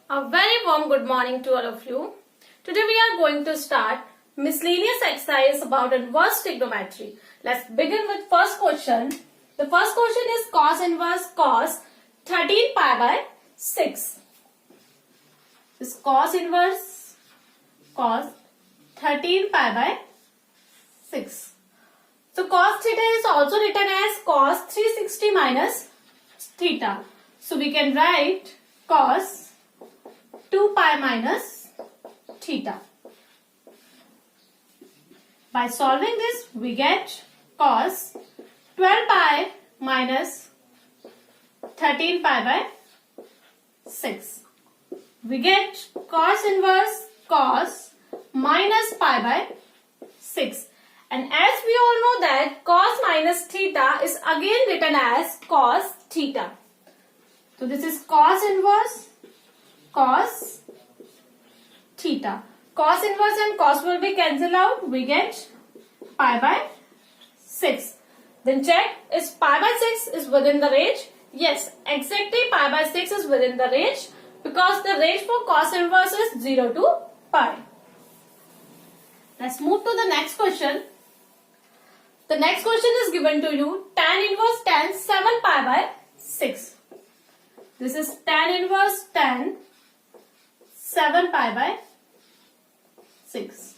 A very warm good morning to all of you. Today we are going to start miscellaneous exercise about inverse trigonometry. Let's begin with first question. The first question is cos inverse cos 13 pi by 6. This cos inverse cos 13 pi by 6. So cos theta is also written as cos 360 minus theta. So we can write cos 2 pi minus theta. By solving this, we get cos 12 pi minus 13 pi by 6. We get cos inverse cos minus pi by 6. And as we all know that cos minus theta is again written as cos theta. So this is cos inverse cos theta. Cos inverse and cos will be cancelled out. We get pi by 6. Then check, is pi by 6 is within the range? Yes, exactly pi by 6 is within the range because the range for cos inverse is 0 to pi. Let's move to the next question. The next question is given to you tan inverse tan 7 pi by 6. This is tan inverse tan 7 pi by 6.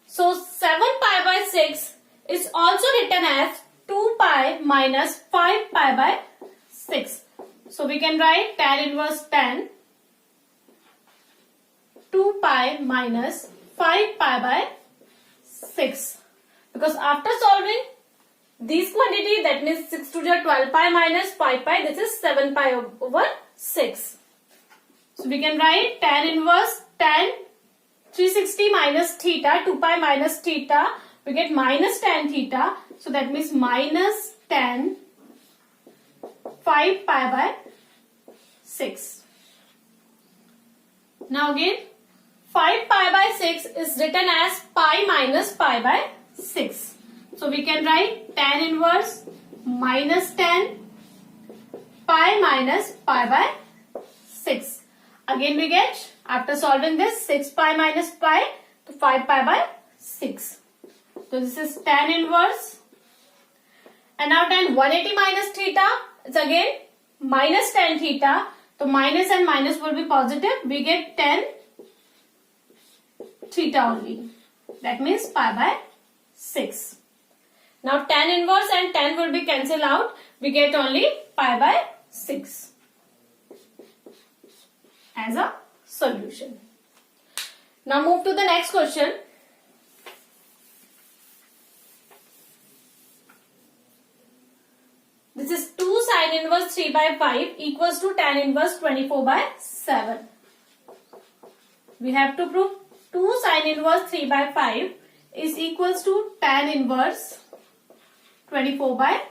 So 7 pi by 6 is also written as 2 pi minus 5 pi by 6. So we can write tan inverse tan 2 pi minus 5 pi by 6. Because after solving these quantity, that means 6 to the 12 pi minus 5 pi, this is 7 pi over 6. So we can write tan inverse tan 360 minus theta, 2 pi minus theta, we get minus tan theta. So that means minus tan 5 pi by 6. Now again 5 pi by 6 is written as pi minus pi by 6. So we can write tan inverse minus tan pi minus pi by 6. Again we get, after solving this, 6 pi minus pi to 5 pi by 6. So this is tan inverse. And now tan 180 minus theta, it's again minus tan theta. So minus and minus will be positive. We get tan theta only. That means pi by 6. Now tan inverse and tan will be cancelled out. We get only pi by 6 as a solution. Now move to the next question. This is 2 sin inverse 3 by 5 equals to tan inverse 24 by 7. We have to prove 2 sin inverse 3 by 5 is equals to tan inverse 24 by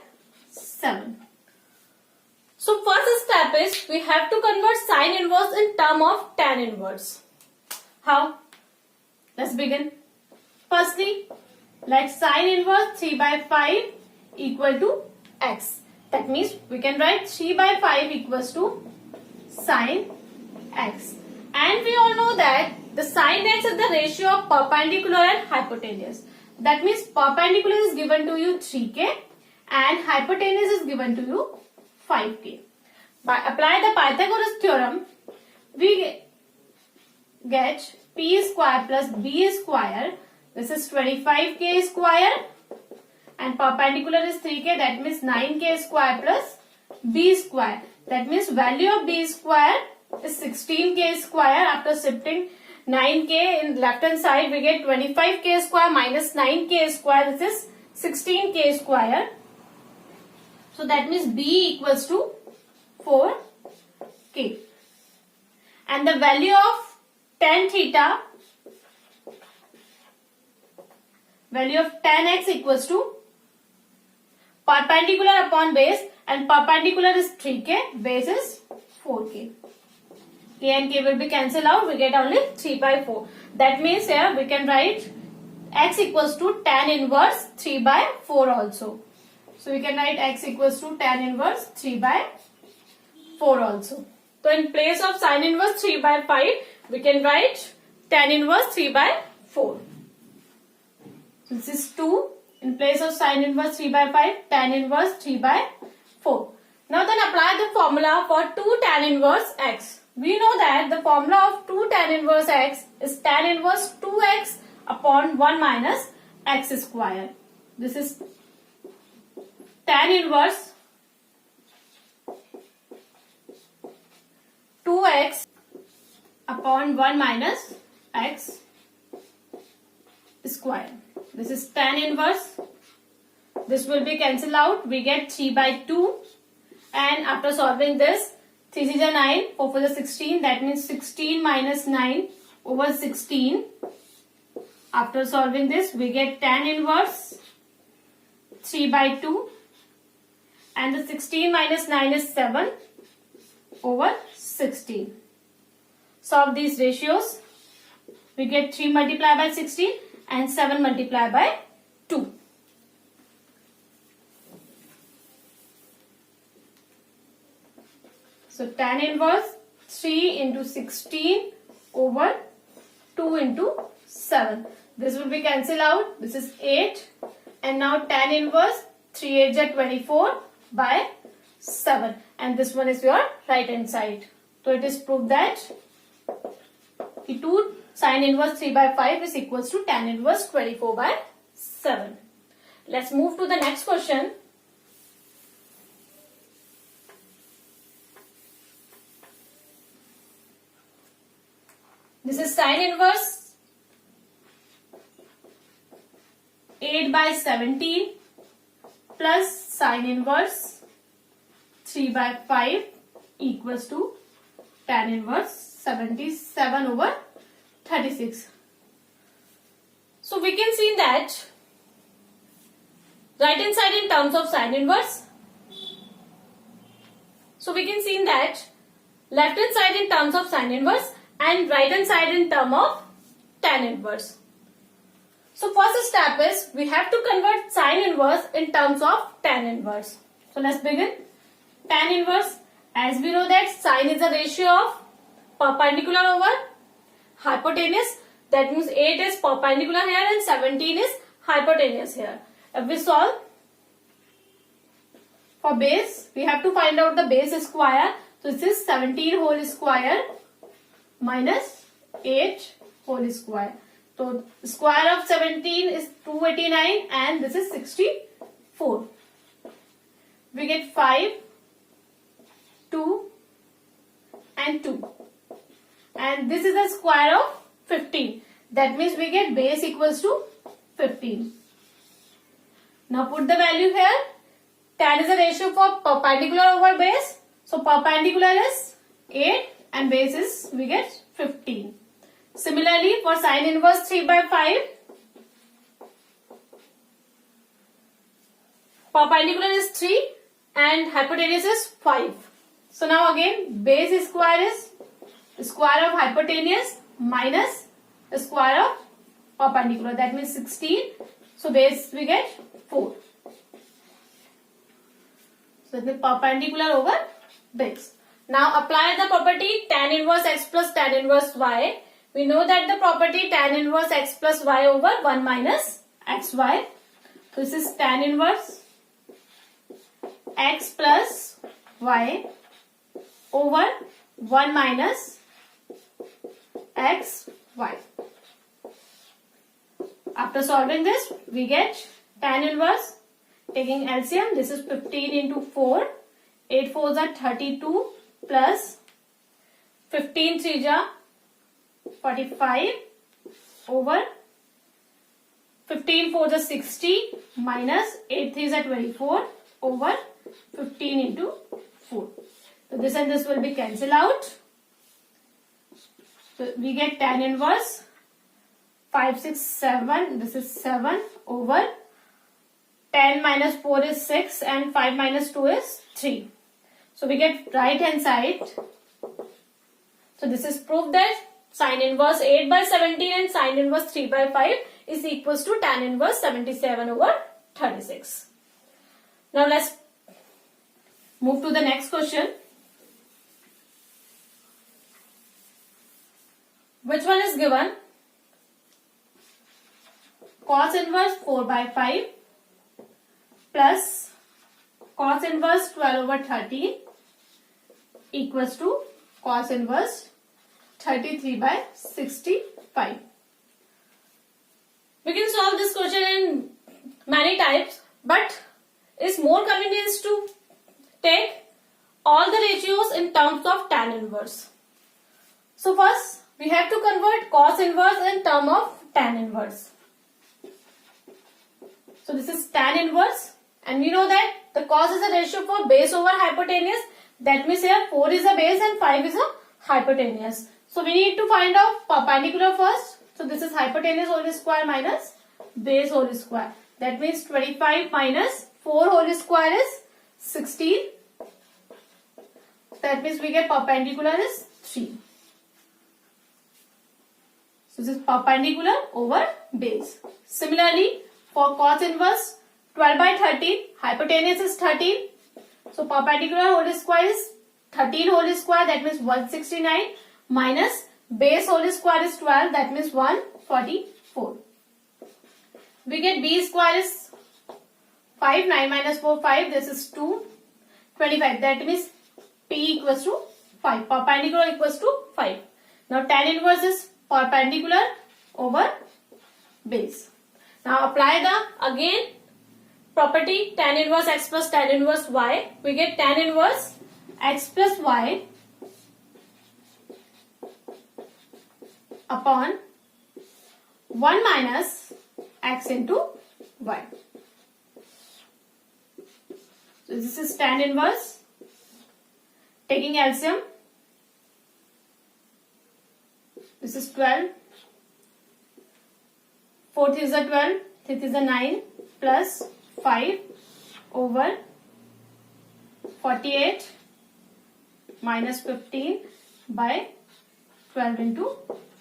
7. So first step is we have to convert sin inverse in term of tan inverse. How? Let's begin. Firstly, let sin inverse 3 by 5 equal to x. That means we can write 3 by 5 equals to sin x. And we all know that the sin x is the ratio of perpendicular and hypotenuse. That means perpendicular is given to you 3k and hypotenuse is given to you 5k. By applying the Pythagoras theorem, we get p square plus b square. This is 25k square and perpendicular is 3k. That means 9k square plus b square. That means value of b square is 16k square. After shifting 9k in left hand side, we get 25k square minus 9k square. This is 16k square. So that means b equals to 4k. And the value of tan theta, value of tan x equals to perpendicular upon base, and perpendicular is 3k, base is 4k. K and k will be cancelled out. We get only 3 by 4. That means here we can write x equals to tan inverse 3 by 4 also. So we can write x equals to tan inverse 3 by 4 also. So in place of sin inverse 3 by 5, we can write tan inverse 3 by 4. This is 2. In place of sin inverse 3 by 5, tan inverse 3 by 4. Now then apply the formula for 2 tan inverse x. We know that the formula of 2 tan inverse x is tan inverse 2x upon 1 minus x square. This is tan inverse 2x upon 1 minus x square. This is tan inverse. This will be cancelled out. We get 3 by 2. And after solving this, 3 is 9, 4 for the 16. That means 16 minus 9 over 16. After solving this, we get tan inverse 3 by 2. And the 16 minus 9 is 7 over 16. Solve these ratios. We get 3 multiplied by 16 and 7 multiplied by 2. So tan inverse 3 into 16 over 2 into 7. This will be cancelled out. This is 8. And now tan inverse 3 8 is 24 by 7. And this one is your right hand side. So it is proved that 2 sin inverse 3 by 5 is equals to tan inverse 24 by 7. Let's move to the next question. This is sin inverse 8 by 17 plus sin inverse 3 by 5 equals to tan inverse 77 over 36. So we can see that right hand side in terms of sin inverse. So we can see that left hand side in terms of sin inverse and right hand side in term of tan inverse. So first step is we have to convert sin inverse in terms of tan inverse. So let's begin. Tan inverse, as we know that sin is a ratio of perpendicular over hypotenuse. That means 8 is perpendicular here and 17 is hypotenuse here. If we solve for base, we have to find out the base square. So this is 17 whole square minus 8 whole square. So square of 17 is 289 and this is 64. We get 5, 2 and 2. And this is the square of 15. That means we get base equals to 15. Now put the value here. Tan is a ratio for perpendicular over base. So perpendicular is 8 and base is we get 15. Similarly for sin inverse 3 by 5. Perpendicular is 3 and hypotenuse is 5. So now again base square is square of hypotenuse minus the square of perpendicular. That means 16. So base we get 4. So the perpendicular over base. Now apply the property tan inverse x plus tan inverse y. We know that the property tan inverse x plus y over 1 minus xy. So this is tan inverse x plus y over 1 minus xy. After solving this, we get tan inverse. Taking LCM, this is 15 into 4. 8 4s are 32 plus 15 3s are 45 over 15 4s are 60 minus 8 3s are 24 over 15 into 4. So this and this will be cancelled out. So we get tan inverse 5 6 7. This is 7 over 10 minus 4 is 6 and 5 minus 2 is 3. So we get right hand side. So this is proof that sin inverse 8 by 17 and sin inverse 3 by 5 is equals to tan inverse 77 over 36. Now let's move to the next question. which one is given? Cos inverse 4 by 5 plus cos inverse 12 over 13 equals to cos inverse 33 by 65. We can solve this question in many types, but it's more convenient to take all the ratios in terms of tan inverse. So first we have to convert cos inverse in term of tan inverse. So this is tan inverse, and we know that the cos is a ratio for base over hypotenuse. That means here 4 is a base and 5 is a hypotenuse. So we need to find out perpendicular first. So this is hypotenuse whole square minus base whole square. That means 25 minus 4 whole square is 16. That means we get perpendicular is 3. So this is perpendicular over base. Similarly, for cos inverse 12 by 13, hypotenuse is 13. So perpendicular whole square is 13 whole square, that means 169, minus base whole square is 12, that means 144. We get b square is 5, 9 minus 4, 5, this is 2, 25. That means p equals to 5, perpendicular equals to 5. Now tan inverse is perpendicular over base. Now apply the again property tan inverse x plus tan inverse y. We get tan inverse x plus y upon 1 minus x into y. So this is tan inverse. Taking LCM, this is 12. 4th is a 12, 5th is a 9 plus 5 over 48 minus 15 by 12 into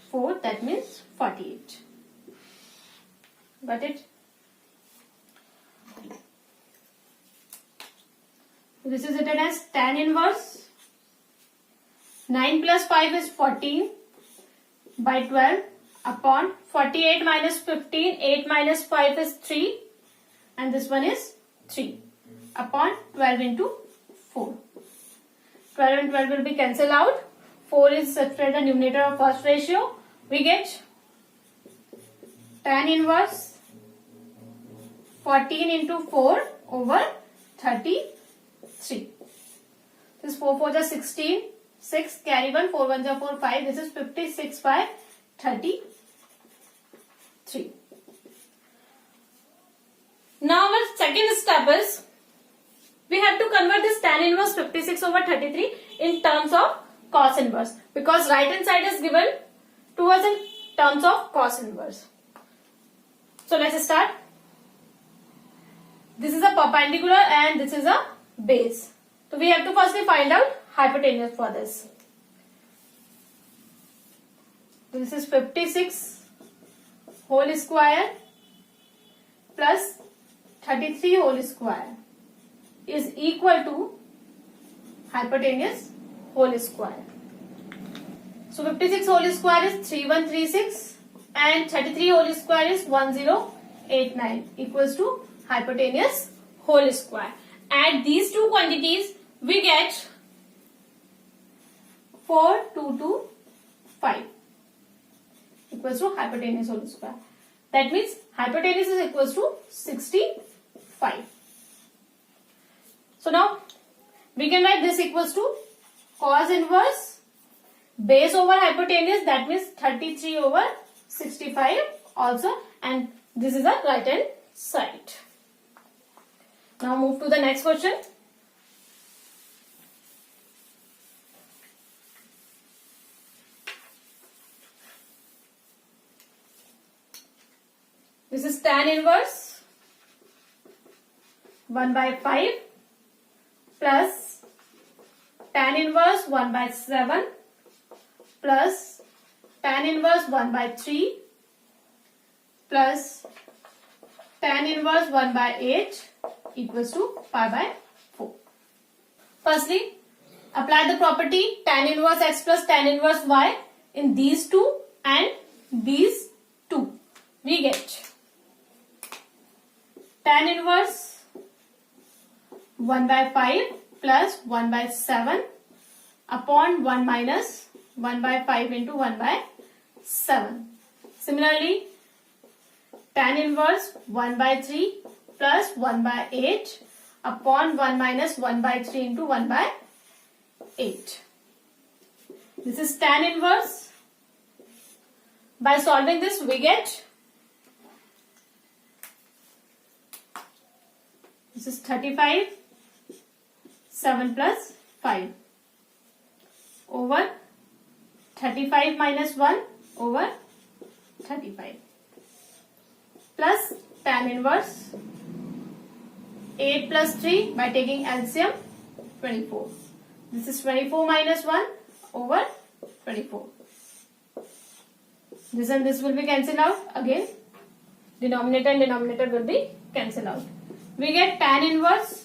4, that means 48. Got it? This is written as tan inverse 9 plus 5 is 14 by 12 upon 48 minus 15, 8 minus 5 is 3 and this one is 3 upon 12 into 4. 12 and 12 will be cancelled out. 4 is subtracted the numerator of first ratio. We get tan inverse 14 into 4 over 33. This 4 4 is 16. 6 carry 1, 4 1 is 4, 5. This is 56 by 33. Now our second step is we have to convert this tan inverse 56 over 33 in terms of cos inverse, because right hand side is given to us in terms of cos inverse. So let's start. This is a perpendicular and this is a base. So we have to firstly find out hypotenuse for this. This is 56 whole square plus 33 whole square is equal to hypotenuse whole square. So 56 whole square is 3136 and 33 whole square is 1089 equals to hypotenuse whole square. Add these two quantities, we get 4225 equals to hypotenuse whole square. That means hypotenuse is equals to 65. So now we can write this equals to cos inverse base over hypotenuse, that means 33 over 65 also, and this is a right hand side. Now move to the next question. This is tan inverse 1 by 5 plus tan inverse 1 by 7 plus tan inverse 1 by 3 plus tan inverse 1 by 8 equals to pi by 4. Firstly, apply the property tan inverse x plus tan inverse y in these two and these two. We get tan inverse 1 by 5 plus 1 by 7 upon 1 minus 1 by 5 into 1 by 7. Similarly, tan inverse 1 by 3 plus 1 by 8 upon 1 minus 1 by 3 into 1 by 8. This is tan inverse. By solving this, we get, this is 35, 7 plus 5 over 35 minus 1 over 35 plus tan inverse 8 plus 3 by taking LCM 24. This is 24 minus 1 over 24. This and this will be cancelled out. Again, denominator and denominator will be cancelled out. We get tan inverse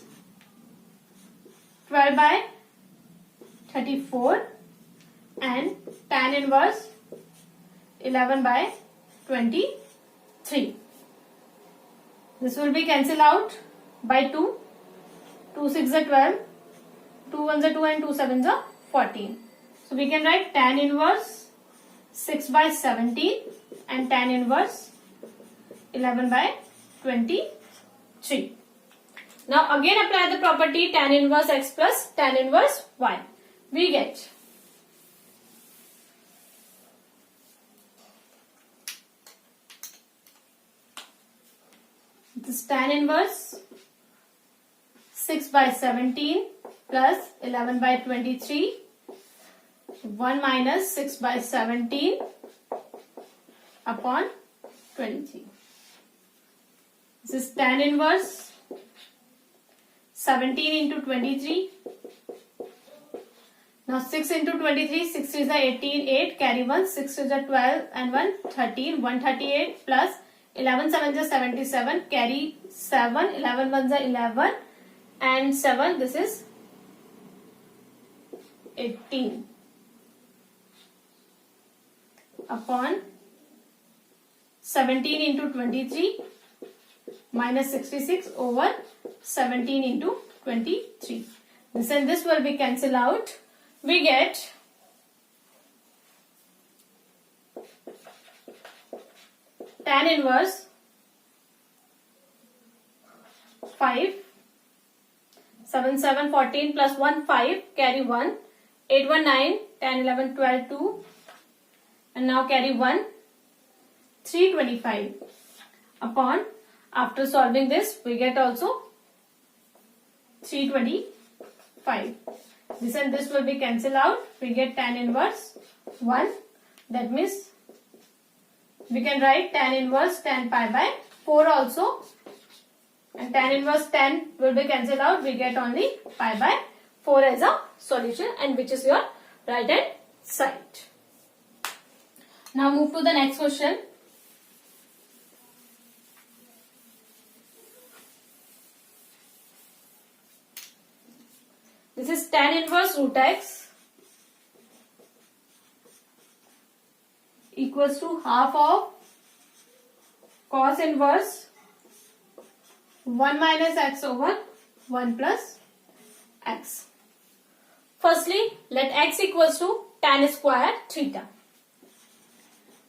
12 by 34 and tan inverse 11 by 23. This will be cancelled out by 2. 2 6 are 12. 2 1 are 2 and 2 7 are 14. So we can write tan inverse 6 by 17 and tan inverse 11 by 23. Now again apply the property tan inverse x plus tan inverse y. We get this tan inverse 6 by 17 plus 11 by 23, 1 minus 6 by 17 upon 23. This is tan inverse 17 into 23. Now 6 into 23, 6 is 18, 8, carry 1, 6 is 12 and 1, 13, 138 plus 11 7 is 77, carry 7, 11 1 is 11 and 7, this is 18 upon 17 into 23 minus 66 over 17 into 23. This and this will be cancelled out. We get tan inverse 5, 7 7 14 plus 1 5, carry 1, 8 1 9, 10 11 12 2 and now carry 1, 325 upon, after solving this we get also 325. This and this will be cancelled out. We get tan inverse 1. That means we can write tan inverse 10 pi by 4 also. And tan inverse 10 will be cancelled out. We get only pi by 4 as a solution, and which is your right hand side. Now move to the next question. This is tan inverse root x equals to half of cos inverse 1 minus x over 1 plus x. Firstly, let x equals to tan square theta.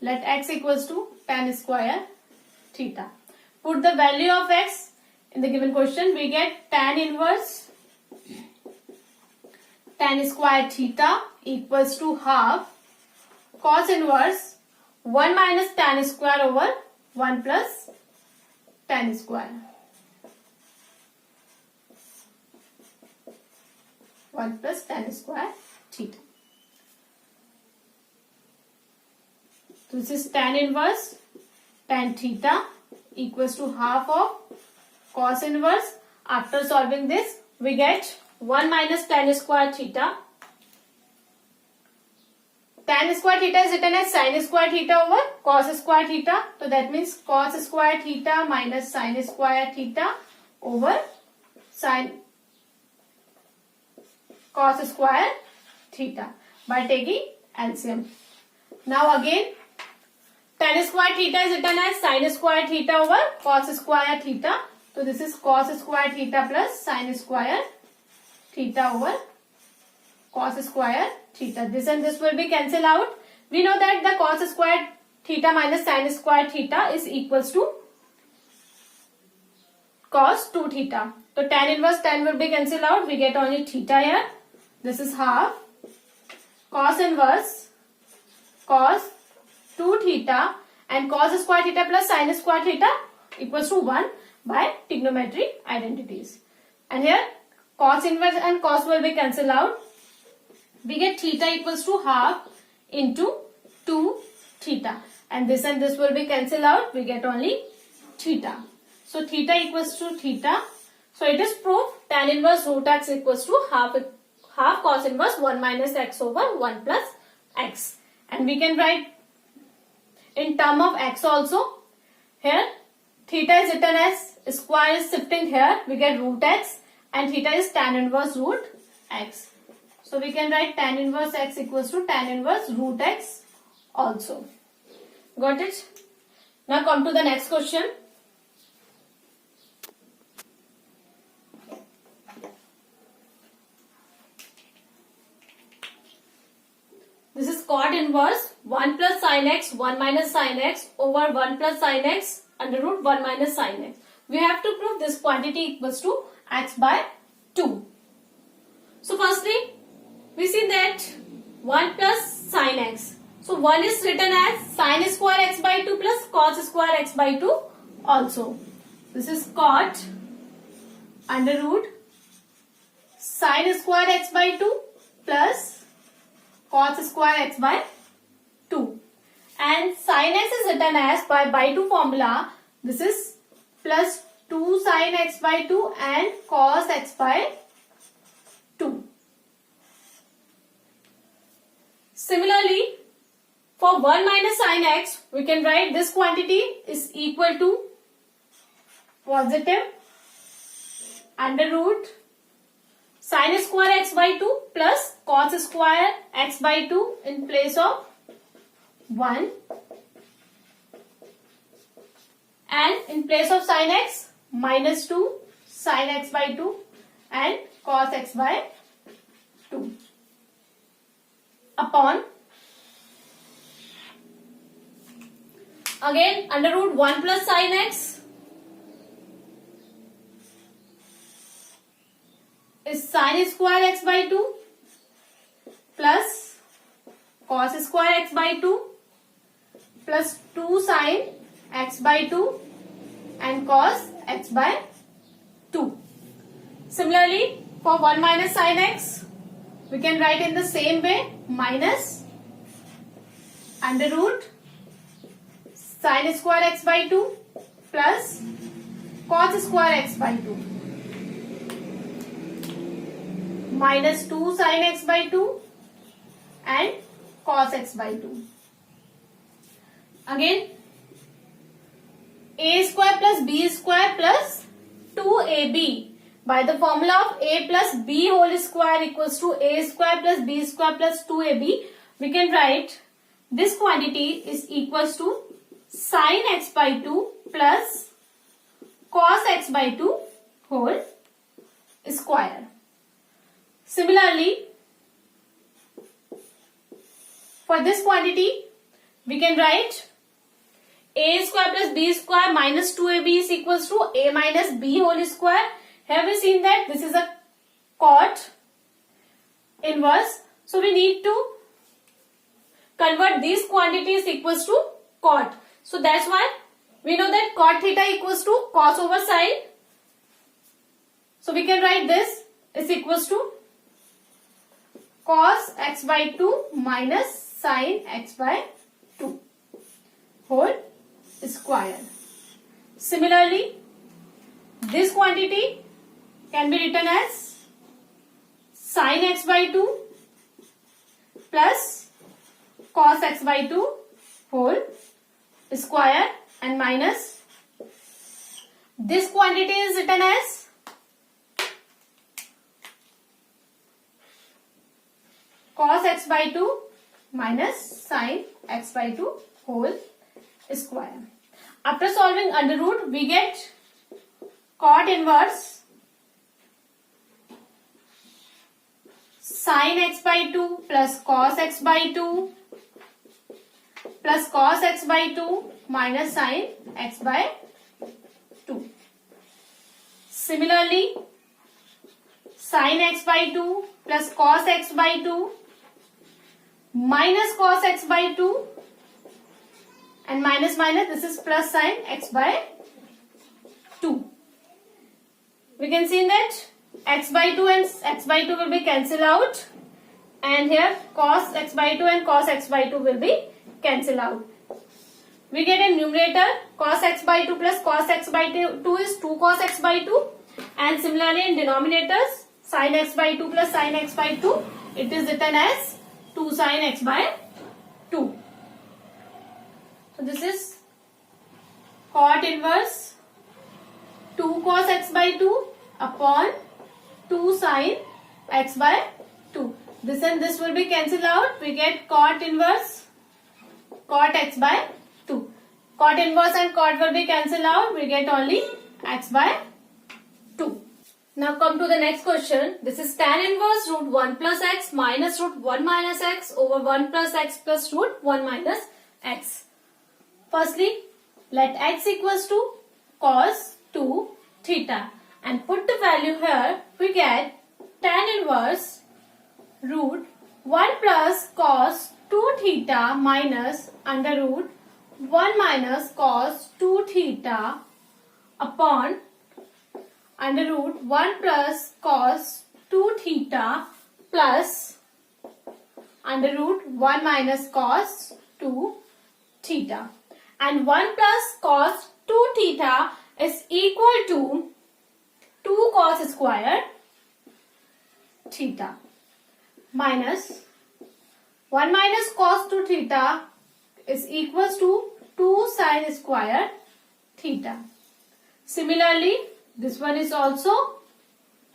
Let x equals to tan square theta. Put the value of x in the given question. We get tan inverse tan square theta equals to half cos inverse 1 minus tan square over 1 plus tan square. 1 plus tan square theta. This is tan inverse tan theta equals to half of cos inverse. After solving this, we get 1 minus tan square theta. Tan square theta is written as sin square theta over cos square theta. So that means cos square theta minus sin square theta over sin cos square theta by taking LCM. Now again tan square theta is written as sin square theta over cos square theta. So this is cos square theta plus sin square theta over cos square theta. This and this will be cancelled out. We know that the cos square theta minus sin square theta is equals to cos 2 theta. So tan inverse tan will be cancelled out. We get only theta here. This is half cos inverse cos 2 theta and cos square theta plus sin square theta equals to 1 by trigonometry identities. And here cos inverse and cos will be cancelled out. We get theta equals to half into 2 theta. And this will be cancelled out. We get only theta. So theta equals to theta. So it is proved tan inverse root x equals to half cos inverse 1 minus x over 1 plus x. And we can write in term of x also. Here theta is written as square is shifting here. We get root x and theta is tan inverse root x. So we can write tan inverse x equals to tan inverse root x also. Got it? Now come to the next question. This is cot inverse 1 plus sin x 1 minus sin x over 1 plus sin x under root 1 minus sin x. We have to prove this quantity equals to x by 2. So firstly, we see that 1 plus sin x. So 1 is written as sin square x by 2 plus cos square x by 2 also. This is cot under root sin square x by 2 plus cos square x by 2. And sin x is written as by 2 formula. This is plus 2 sin x by 2 and cos x by 2. Similarly, for 1 minus sin x, we can write this quantity is equal to positive under root sin square x by 2 plus cos square x by 2 in place of 1 and in place of sin x minus 2 sin x by 2 and cos x by 2 upon again under root 1 plus sin x is sin square x by 2 plus cos square x by 2 plus 2 sin x by 2 and cos x by 2. Similarly, for 1 minus sin x, we can write in the same way minus under root sin square x by 2 plus cos square x by 2 minus 2 sin x by 2 and cos x by 2. Again, a square plus b square plus 2ab. By the formula of a plus b whole square equals to a square plus b square plus 2ab, we can write this quantity is equals to sin x by 2 plus cos x by 2 whole square. Similarly, for this quantity, we can write a square plus b square minus 2ab is equals to a minus b whole square. Have we seen that this is a cot inverse? So we need to convert these quantities equals to cot. So that's why we know that cot theta equals to cos over sin. So we can write this is equals to cos x by 2 minus sin x by 2 whole square. Similarly, this quantity can be written as sin x by 2 plus cos x by 2 whole square and minus this quantity is written as cos x by 2 minus sin x by 2 whole square. After solving under root, we get cot inverse sin x by 2 plus cos x by 2 plus cos x by 2 minus sin x by 2. Similarly, sin x by 2 plus cos x by 2 minus cos x by 2 and minus this is plus sin x by 2. We can see that x by 2 and x by 2 will be cancelled out, and here cos x by 2 and cos x by 2 will be cancelled out. We get a numerator cos x by 2 plus cos x by 2 is 2 cos x by 2, and similarly in denominators sin x by 2 plus sin x by 2, it is written as 2 sin x by 2. So this is cot inverse 2 cos x by 2 upon 2 sin x by 2. This and this will be cancelled out. We get cot inverse cot x by 2. Cot inverse and cot will be cancelled out. We get only x by 2. Now come to the next question. This is tan inverse root 1 plus x minus root 1 minus x over 1 plus x plus root 1 minus x. Firstly, let x equals to cos 2 theta and put the value here. We get tan inverse root 1 plus cos 2 theta minus under root 1 minus cos 2 theta upon under root 1 plus cos 2 theta plus under root 1 minus cos 2 theta. And 1 plus cos 2 theta is equal to 2 cos square theta minus 1 minus cos 2 theta is equals to 2 sin square theta. Similarly, this one is also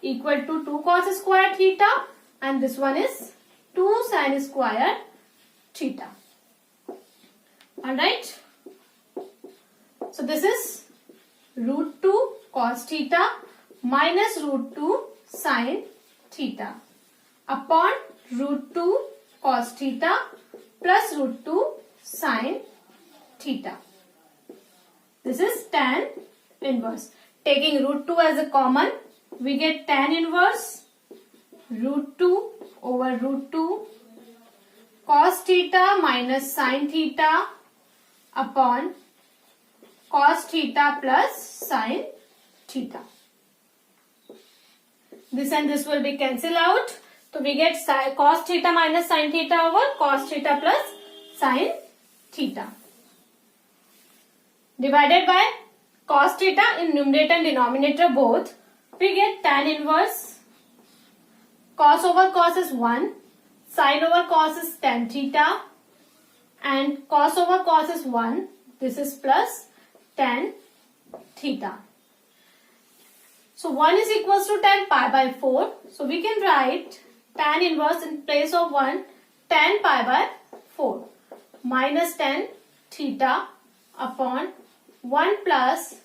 equal to 2 cos square theta and this one is 2 sin square theta. Alright. So this is root 2 cos theta minus root 2 sin theta upon root 2 cos theta plus root 2 sin theta. This is tan inverse. Taking root 2 as a common, we get tan inverse root 2 over root 2 cos theta minus sin theta upon cos theta plus sin theta. This and this will be cancelled out. So we get cos theta minus sin theta over cos theta plus sin theta. Divided by cos theta in numerator and denominator both, we get tan inverse cos over cos is 1, sin over cos is tan theta, and cos over cos is 1. This is plus tan theta. So 1 is equals to tan pi by 4. So we can write tan inverse in place of 1 tan pi by 4 minus tan theta upon 1 plus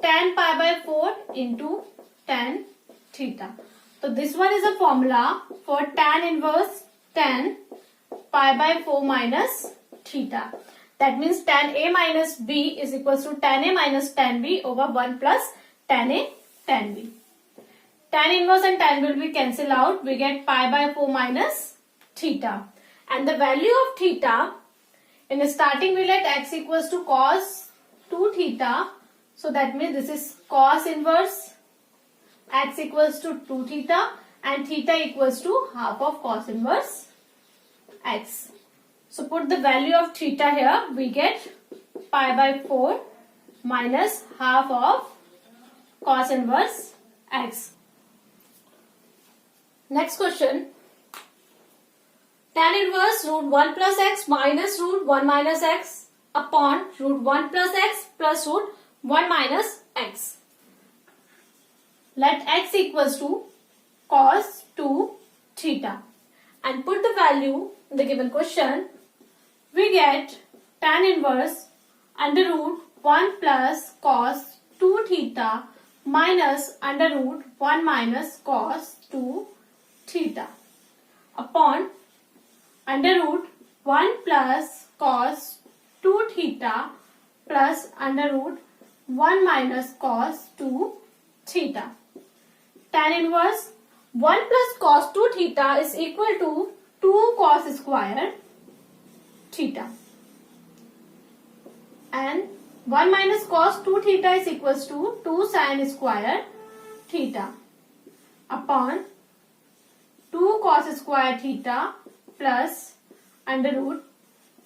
tan pi by 4 into tan theta. So this one is a formula for tan inverse tan pi by 4 minus theta. That means tan A minus B is equals to tan A minus tan B over 1 plus tan A tan B. Tan inverse and tan will be cancelled out. We get pi by 4 minus theta. And the value of theta, in the starting we let x equals to cos 2 theta. So that means this is cos inverse x equals to 2 theta and theta equals to half of cos inverse x. So put the value of theta here. We get pi by 4 minus half of cos inverse x. Next question. Tan inverse root 1 plus x minus root 1 minus x upon root 1 plus x plus root 1 minus x. Let x equals to cos 2 theta and put the value in the given question. We get tan inverse under root 1 plus cos 2 theta minus under root 1 minus cos 2 theta upon under root 1 plus cos 2 theta plus under root 1 minus cos 2 theta. Tan inverse 1 plus cos 2 theta is equal to 2 cos square theta. And 1 minus cos 2 theta is equals to 2 sin square theta upon 2 cos square theta plus under root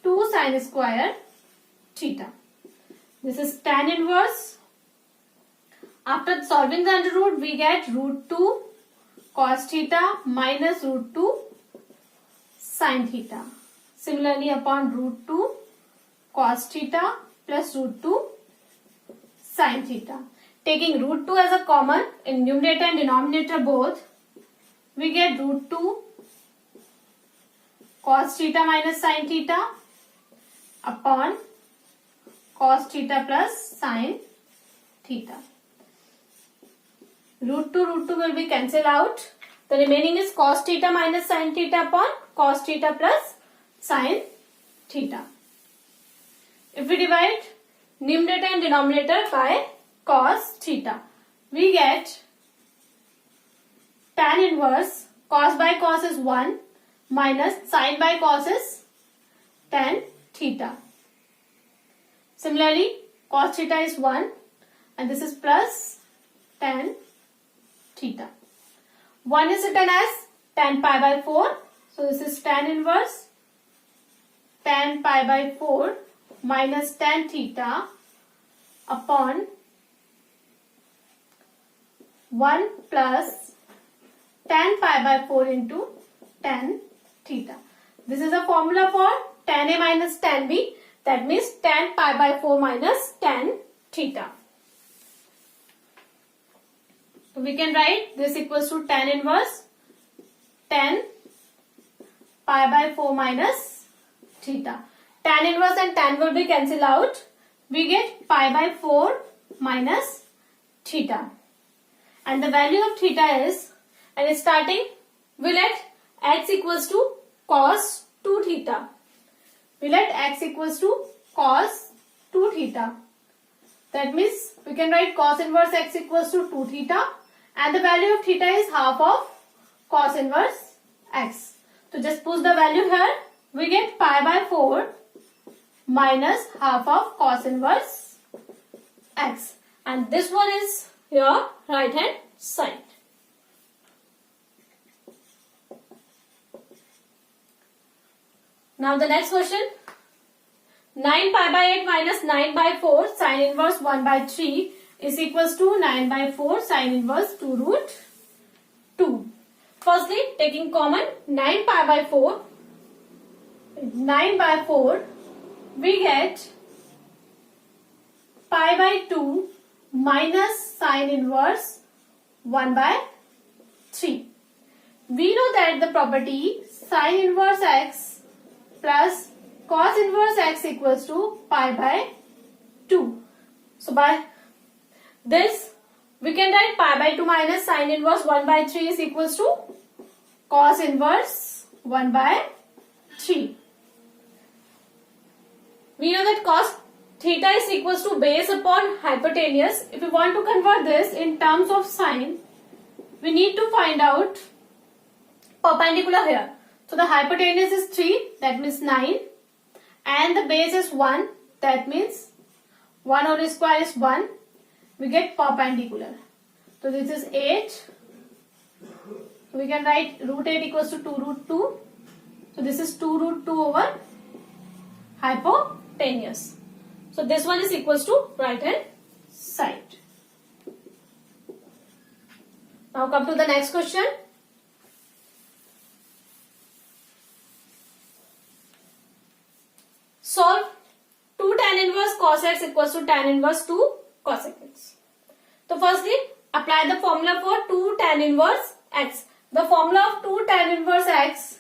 2 sin square theta. This is tan inverse. After solving the under root, we get root 2 cos theta minus root 2 sin theta. Similarly, upon root 2 cos theta plus root 2 sin theta. Taking root 2 as a common in numerator and denominator both, we get root 2 cos theta minus sin theta upon cos theta plus sin theta. Root 2 will be cancelled out. The remaining is cos theta minus sin theta upon cos theta plus sin theta. If we divide numerator and denominator by cos theta, we get tan inverse cos by cos is 1 minus sin by cos is tan theta. Similarly, cos theta is 1 and this is plus tan theta. 1 is written as tan pi by 4. So this is tan inverse tan pi by 4 minus tan theta upon 1 plus tan pi by 4 into tan theta. This is a formula for tan A minus tan B. That means tan pi by 4 minus tan theta. So we can write this equals to tan inverse tan pi by 4 minus theta. Tan inverse and tan will be cancelled out. We get pi by 4 minus theta. And the value of theta is, and starting we let x equals to cos 2 theta. We let x equals to cos 2 theta. That means we can write cos inverse x equals to 2 theta and the value of theta is half of cos inverse x. So just put the value here. We get pi by 4 minus half of cos inverse x. And this one is your right hand side. Now the next question. 9 pi by 8 minus 9 by 4 sin inverse 1 by 3 is equals to 9 by 4 sin inverse 2 root 2. Firstly, taking common 9 pi by 4, 9 by 4, we get pi by 2 minus sin inverse 1 by 3. We know that the property sin inverse x plus cos inverse x equals to pi by 2. So by this we can write pi by 2 minus sin inverse 1 by 3 is equals to cos inverse 1 by 3. We know that cos theta is equals to base upon hypotenuse. If we want to convert this in terms of sine, we need to find out perpendicular here. So the hypotenuse is 3, that means 9, and the base is 1, that means 1 whole square is 1. We get perpendicular. So this is 8. We can write root 8 equals to 2 root 2. So this is 2 root 2 over hypotenuse. So this one is equals to right hand side. Now come to the next question. Solve 2 tan inverse cos x equals to tan inverse 2 cosec x. So firstly, apply the formula for 2 tan inverse x. The formula of 2 tan inverse x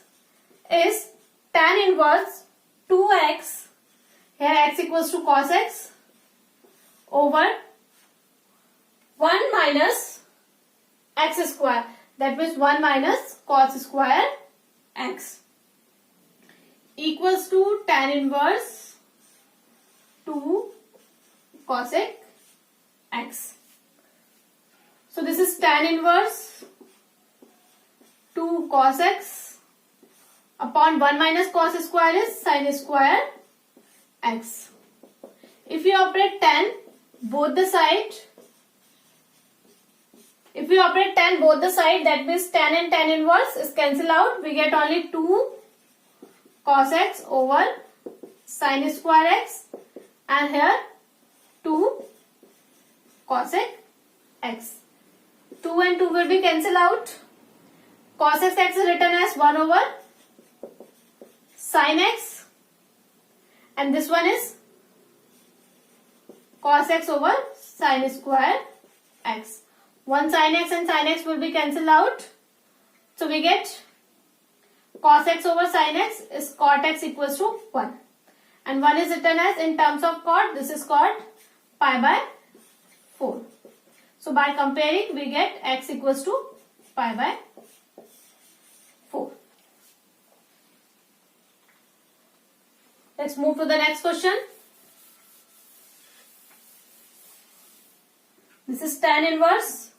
is tan inverse 2x. Here x equals to cos x over 1 minus x square. That means 1 minus cos square x equals to tan inverse 2 cosec x. So this is tan inverse 2 cos x upon 1 minus cos square is sin square x. If you operate tan both the side, that means tan and tan inverse is cancel out. We get only 2 cos x over sin square x, and here 2 cosec x. 2 and 2 will be cancel out. Cos x is written as 1 over sin x, and this one is cos x over sin square x. 1 sin x and sin x will be cancelled out. So we get cos x over sin x is cot x equals to 1. And 1 is written as, in terms of cot, this is cot pi by 4. So by comparing, we get x equals to pi by 4. Let's move to the next question. This is tan inverse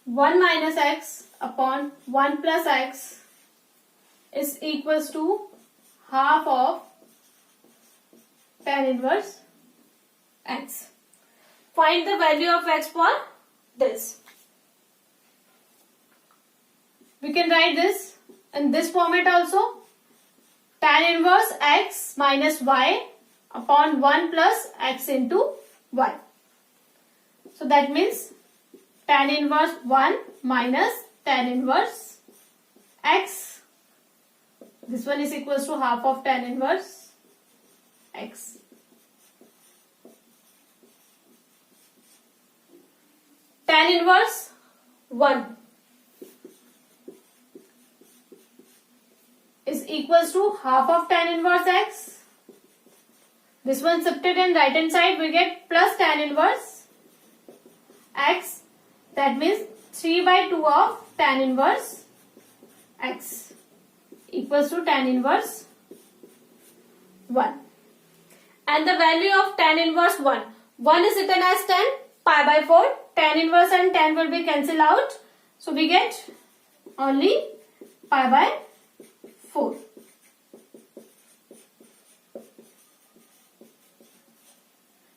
1 minus x upon 1 plus x is equals to half of tan inverse x. Find the value of x for this. We can write this in this format also. Tan inverse x minus y upon 1 plus x into y. So that means tan inverse 1 minus tan inverse x. This one is equals to half of tan inverse x. Tan inverse 1 is equals to half of tan inverse x. This one shifted in right hand side, we get plus tan inverse x. That means 3 by 2 of tan inverse x equals to tan inverse 1. And the value of tan inverse 1. 1 is written as 10 pi by 4. Tan inverse and tan will be cancelled out. So we get only pi by 4.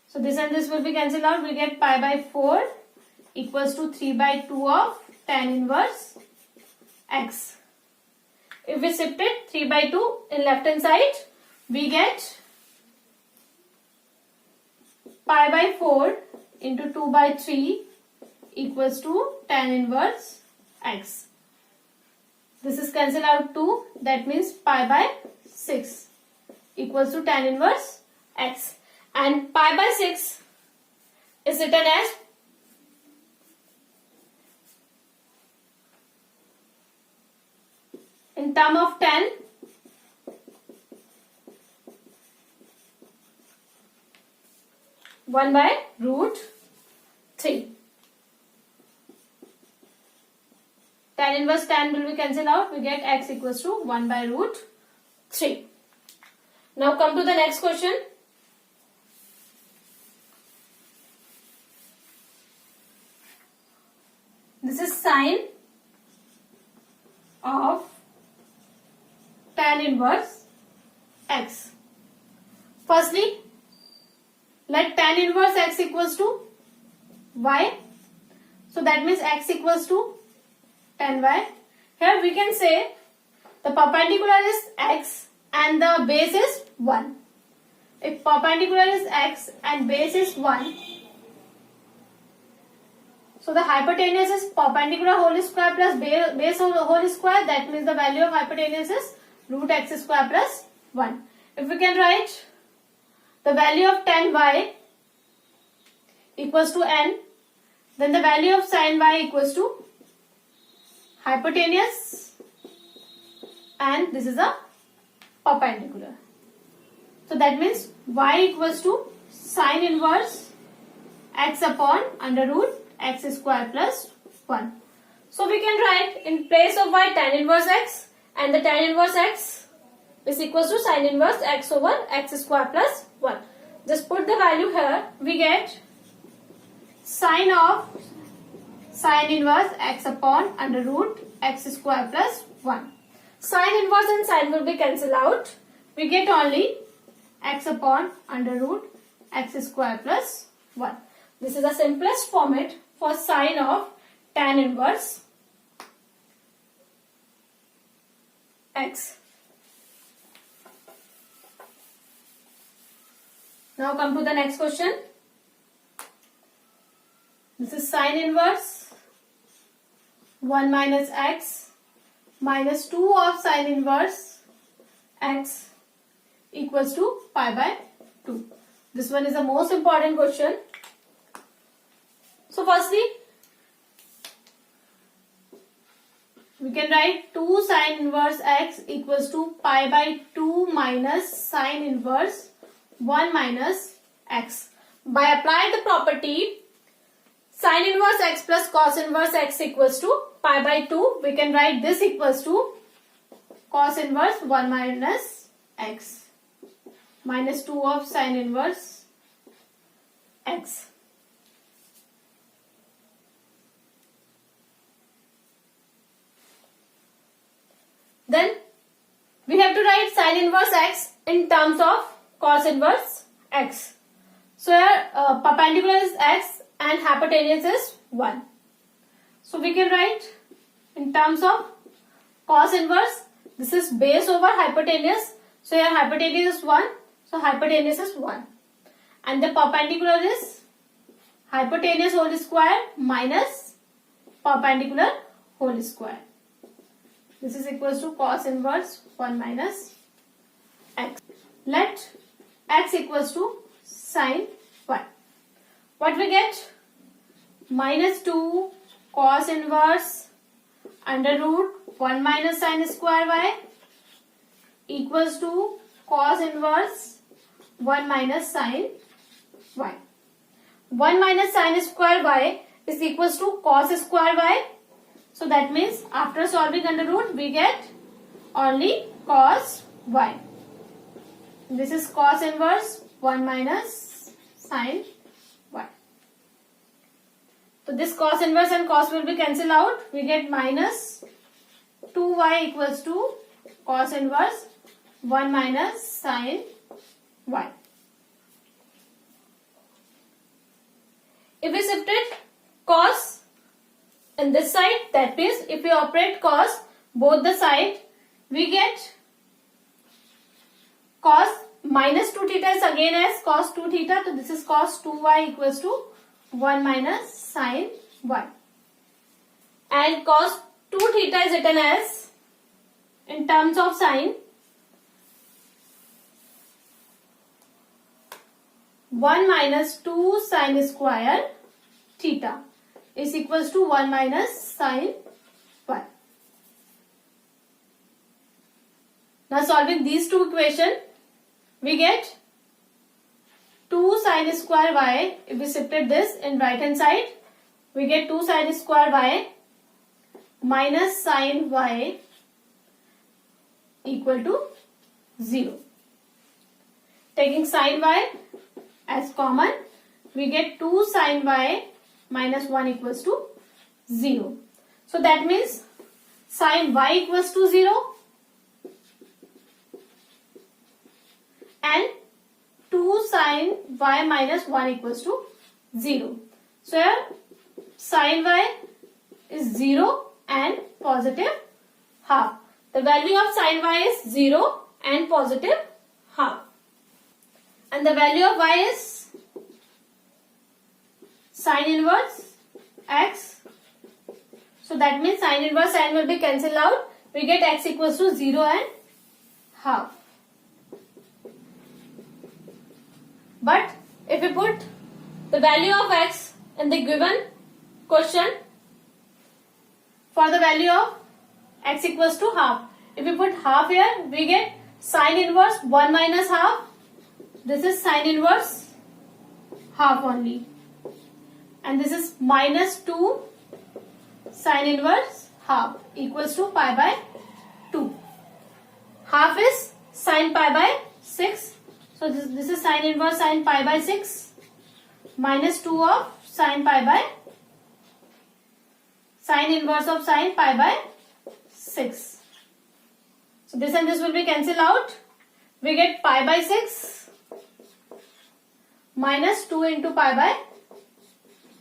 So this and this will be cancelled out. We get pi by 4 equals to 3 by 2 of tan inverse x. If we shift it 3 by 2 in left hand side, we get pi by 4 into 2 by 3 equals to tan inverse x. This is cancelled out 2. That means pi by 6 equals to tan inverse x. And pi by 6 is written as in term of tan, one by root 3. Tan inverse tan will be cancelled out. We get x equals to 1 by root 3. Now come to the next question. This is sine of tan inverse x. Firstly, let tan inverse x equals to y. So that means x equals to tan y. Here we can say the perpendicular is x and the base is 1. If perpendicular is x and base is 1, so the hypotenuse is perpendicular whole square plus base whole square. That means the value of hypotenuse is root x square plus 1. If we can write the value of tan y equals to n, then the value of sin y equals to hypotenuse, and this is a perpendicular. So that means y equals to sine inverse x upon under root x square plus 1. So we can write in place of y tan inverse x, and the tan inverse x is equals to sine inverse x over x square plus 1. Just put the value here. We get sine of sine inverse x upon under root x square plus 1. Sine inverse and sine will be cancelled out. We get only x upon under root x square plus 1. This is the simplest format for sine of tan inverse x. Now come to the next question. This is sine inverse 1 minus x minus 2 of sine inverse x equals to pi by 2. This one is the most important question. So firstly, we can write 2 sine inverse x equals to pi by 2 minus sine inverse 1 minus x. By applying the property sine inverse x plus cos inverse x equals to pi by 2, we can write this equals to cos inverse 1 minus x minus 2 of sine inverse x. Then we have to write sine inverse x in terms of cos inverse x. So here perpendicular is x and hypotenuse is 1. So we can write in terms of cos inverse, this is base over hypotenuse. So here hypotenuse is 1. So hypotenuse is 1. And the perpendicular is hypotenuse whole square minus perpendicular whole square. This is equals to cos inverse 1 minus x. Let x equals to sine 1. What we get? Minus 2 cos inverse under root 1 minus sine square y equals to cos inverse 1 minus sine y. 1 minus sine square y is equals to cos square y. So that means after solving under root we get only cos y. This is cos inverse 1 minus sine y. So this cos inverse and cos will be cancelled out. We get minus 2y equals to cos inverse 1 minus sine y. If we subtract cos in this side, that means if we operate cos both the side, we get cos minus 2 theta is again as cos 2 theta. So this is cos 2y equals to 1 minus sine y. And cos 2 theta is written as in terms of sine 1 minus 2 sine square theta is equals to 1 minus sine y. Now solving these two equations, we get 2 sine square y. If we subtract this in right hand side, we get 2 sine square y minus sine y equal to 0. Taking sine y as common, we get 2 sine y minus 1 equals to 0. So that means sine y equals to 0 and 2 sine y minus 1 equals to 0. So here sine y is 0 and positive half. The value of sine y is 0 and positive half. And the value of y is sine inverse x. So that means sine inverse sine will be cancelled out. We get x equals to 0 and half. But if we put the value of x in the given question for the value of x equals to half. If we put half here, we get sine inverse 1 minus half this is sine inverse half only. And this is minus 2 sine inverse half equals to pi by 2. Half is sine pi by 6. So this is sine inverse sine pi by 6 minus 2 of sine pi by sine inverse of sine pi by 6. So this and this will be cancelled out. We get pi by 6 minus 2 into pi by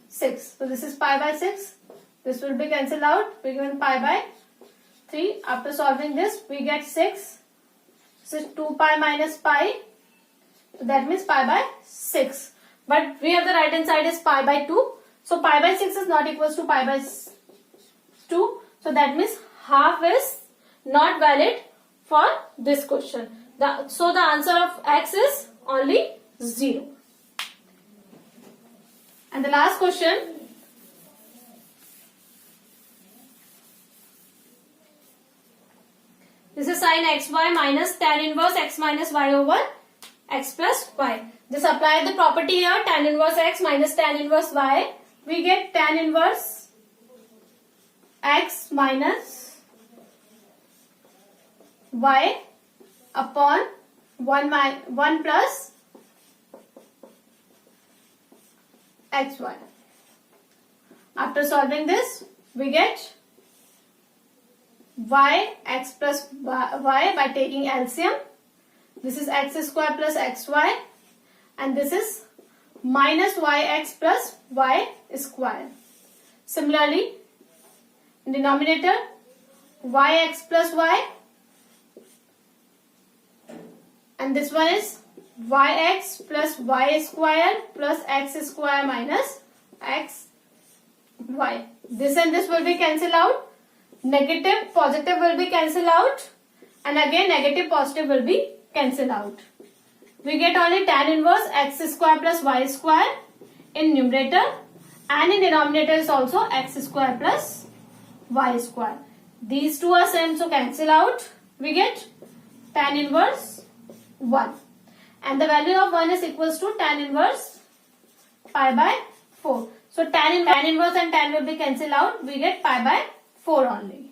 6. So this is pi by 6. This will be cancelled out. We get pi by 3. After solving this, we get 6. This is 2 pi minus pi. So that means pi by 6. But we have the right hand side is pi by 2. So pi by 6 is not equals to pi by 2. So that means half is not valid for this question. So the answer of x is only 0. And the last question. This is sin xy minus tan inverse x minus y over x plus y. Just apply the property here, tan inverse x minus tan inverse y. We get tan inverse x minus y upon 1 plus xy. After solving this, we get y x plus y by taking LCM. This is x square plus xy and this is minus yx plus y square. Similarly, in denominator, yx plus y and this one is yx plus y square plus x square minus xy. This and this will be cancelled out. Negative positive will be cancelled out and again negative positive will be cancelled out. We get only tan inverse x square plus y square in numerator and in denominator is also x square plus y square. These two are same, so cancel out. We get tan inverse 1 and the value of 1 is equals to tan inverse pi by 4. So tan inverse and tan will be cancelled out. We get pi by 4 only.